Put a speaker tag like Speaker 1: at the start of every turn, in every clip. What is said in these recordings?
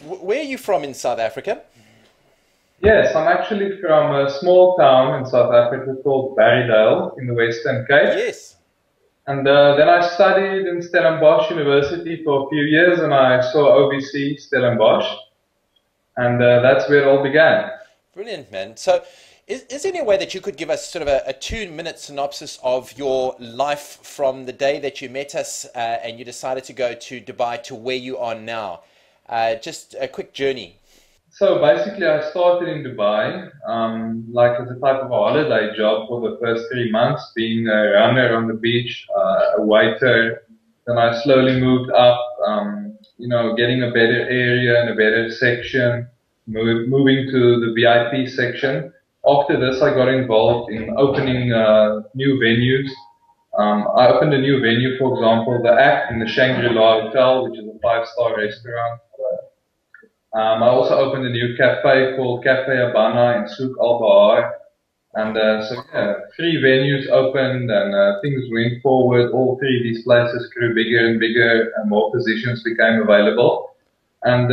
Speaker 1: Where are you from in South Africa?
Speaker 2: Yes, I'm actually from a small town in South Africa called Barrydale in the Western Cape.
Speaker 1: Yes.
Speaker 2: And then I studied in Stellenbosch University for a few years and I saw OVC Stellenbosch. And that's where it all began.
Speaker 1: Brilliant, man. So, is there any way that you could give us sort of a 2 minute synopsis of your life from the day that you met us and you decided to go to Dubai to where you are now? Just a quick journey.
Speaker 2: So basically, I started in Dubai, like as a type of a holiday job for the first 3 months, being a runner on the beach, a waiter. Then I slowly moved up, getting a better area and a better section, moving to the VIP section. After this, I got involved in opening new venues. I opened a new venue, for example, the Act in the Shangri-La Hotel, which is a five-star restaurant. I also opened a new cafe called Cafe Habana in Souk Al Bahar. And yeah, three venues opened and things went forward. All three of these places grew bigger and bigger and more positions became available. And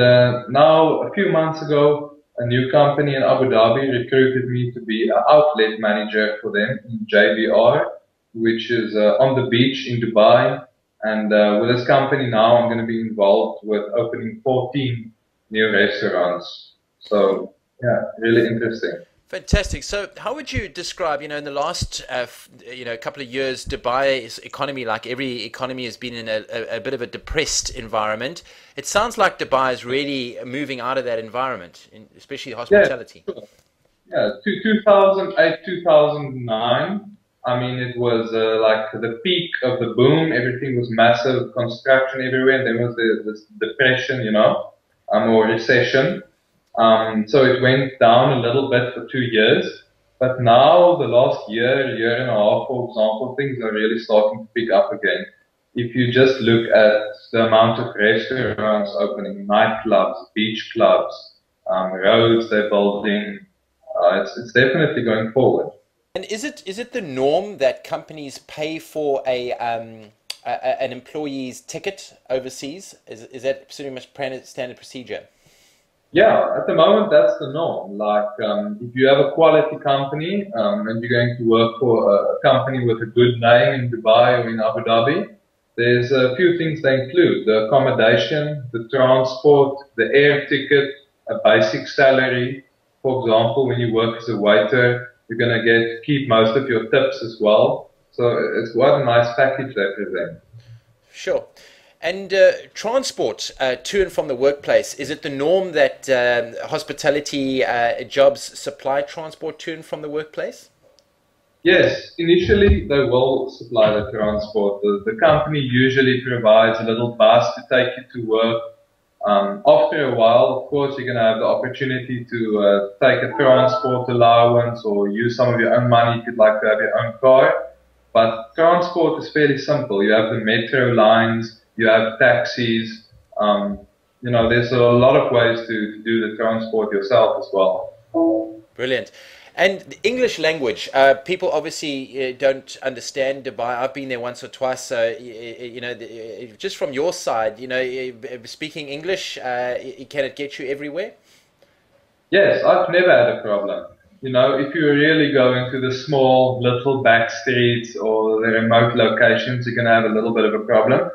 Speaker 2: now, a few months ago, a new company in Abu Dhabi recruited me to be an outlet manager for them in JBR, which is on the beach in Dubai. And with this company now, I'm going to be involved with opening 14 new restaurants. So, yeah, really interesting.
Speaker 1: Fantastic. So, how would you describe, in the last, couple of years, Dubai's economy, like every economy, has been in a bit of a depressed environment. It sounds like Dubai is really moving out of that environment, especially
Speaker 2: Yeah,
Speaker 1: hospitality.
Speaker 2: sure. Yeah, 2008, 2009. I mean, it was like the peak of the boom. Everything was massive, construction everywhere. And then was this depression, or recession. So it went down a little bit for 2 years. But now, the last year and a half, for example, things are really starting to pick up again. If you just look at the amount of restaurants opening, nightclubs, beach clubs, roads they're building, it's definitely going forward.
Speaker 1: And is it the norm that companies pay for an employee's ticket overseas? Is that pretty much standard procedure?
Speaker 2: Yeah, at the moment that's the norm. Like if you have a quality company and you're going to work for a company with a good name in Dubai or in Abu Dhabi, there's a few things they include: the accommodation, the transport, the air ticket, a basic salary. For example, when you work as a waiter, you're gonna keep most of your tips as well. So it's quite a nice package they present.
Speaker 1: Sure. And transport to and from the workplace, is it the norm that hospitality jobs supply transport to and from the workplace?
Speaker 2: Yes, initially they will supply the transport. The company usually provides a little bus to take you to work. After a while, of course, you're going to have the opportunity to take a transport allowance or use some of your own money if you'd like to have your own car. But transport is fairly simple. You have the metro lines, you have taxis. There's a lot of ways to do the transport yourself as well.
Speaker 1: Brilliant. And the English language, people obviously don't understand Dubai. I've been there once or twice, so just from your side, speaking English, can it get you everywhere?
Speaker 2: Yes, I've never had a problem. If you really go into the small little back streets or the remote locations, you're going to have a little bit of a problem.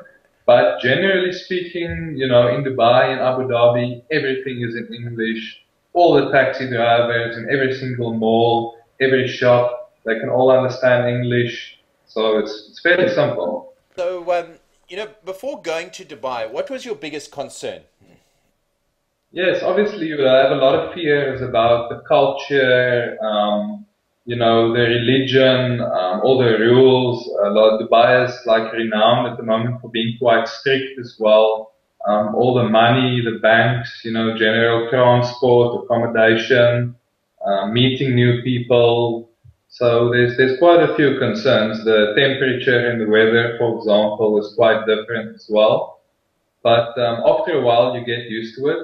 Speaker 2: But generally speaking, in Dubai and Abu Dhabi, everything is in English. All the taxi drivers in every single mall, every shop, they can all understand English. So it's fairly simple.
Speaker 1: So, before going to Dubai, what was your biggest concern?
Speaker 2: Yes, obviously you have a lot of fears about the culture, the religion, all the rules. A lot Dubai is like renowned at the moment for being quite strict as well. All the money, the banks, general transport, accommodation, meeting new people. So there's quite a few concerns. The temperature and the weather, for example, is quite different as well. But after a while, you get used to it.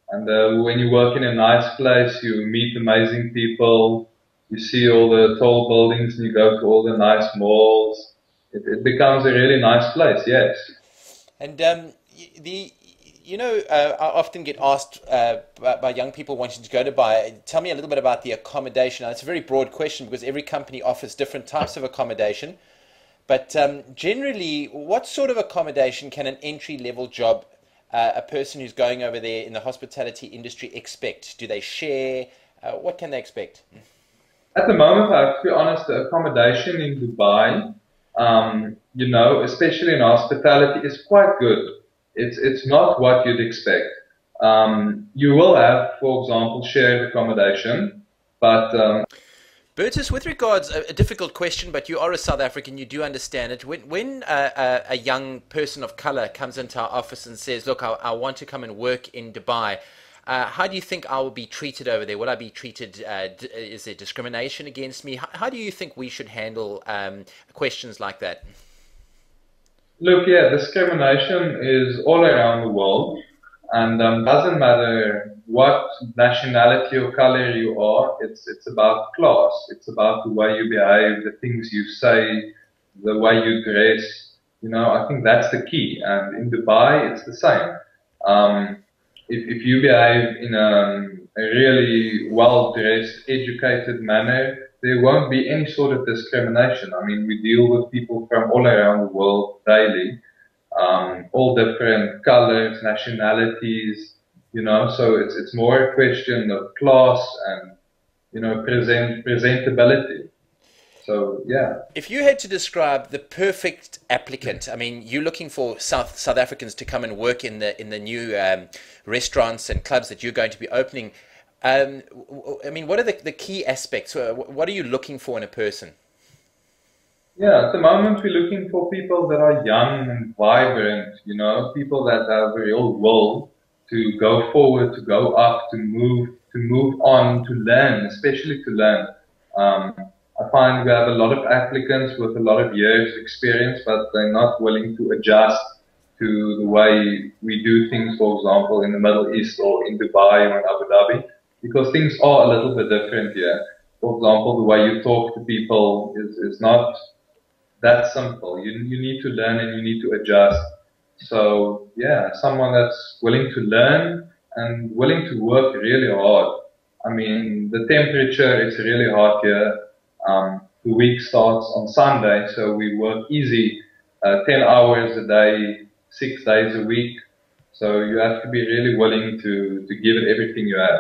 Speaker 2: And when you work in a nice place, you meet amazing people, you see all the tall buildings, and you go to all the nice malls. It becomes a really nice place, yes.
Speaker 1: And the I often get asked by young people wanting to go to Dubai, tell me a little bit about the accommodation. Now, it's a very broad question because every company offers different types of accommodation. But generally, what sort of accommodation can an entry-level job, a person who's going over there in the hospitality industry, expect? Do they share? What can they expect?
Speaker 2: At the moment, I have to be honest, the accommodation in Dubai, especially in hospitality, is quite good. It's not what you'd expect. You will have, for example, shared accommodation, but
Speaker 1: Bertus, with regards, a difficult question, but you are a South African, you do understand it. When a young person of color comes into our office and says, look, I want to come and work in Dubai, how do you think I will be treated over there? Will I be treated, is there discrimination against me? How do you think we should handle questions like that?
Speaker 2: look, yeah, discrimination is all around the world, and doesn't matter what nationality or color you are. It's about class. It's about the way you behave, the things you say, the way you dress. I think that's the key. And in Dubai, it's the same. If you behave in a really well-dressed, educated manner, there won't be any sort of discrimination. I mean, we deal with people from all around the world daily, all different colors, nationalities, so it's more a question of class and, presentability. So, yeah.
Speaker 1: If you had to describe the perfect applicant, I mean, you're looking for South Africans to come and work in the new restaurants and clubs that you're going to be opening. I mean, what are the key aspects? What are you looking for in a person?
Speaker 2: Yeah, at the moment we're looking for people that are young and vibrant, people that have a real will to go forward, to go up, to move on, to learn, especially to learn. I find we have a lot of applicants with a lot of years experience, but they're not willing to adjust to the way we do things, for example, in the Middle East or in Dubai or in Abu Dhabi, because things are a little bit different here. For example, the way you talk to people is not that simple. You need to learn and you need to adjust. So yeah, someone that's willing to learn and willing to work really hard. I mean, the temperature is really hot here. The week starts on Sunday, so we work easy, 10 hours a day, 6 days a week. So you have to be really willing to give it everything you have.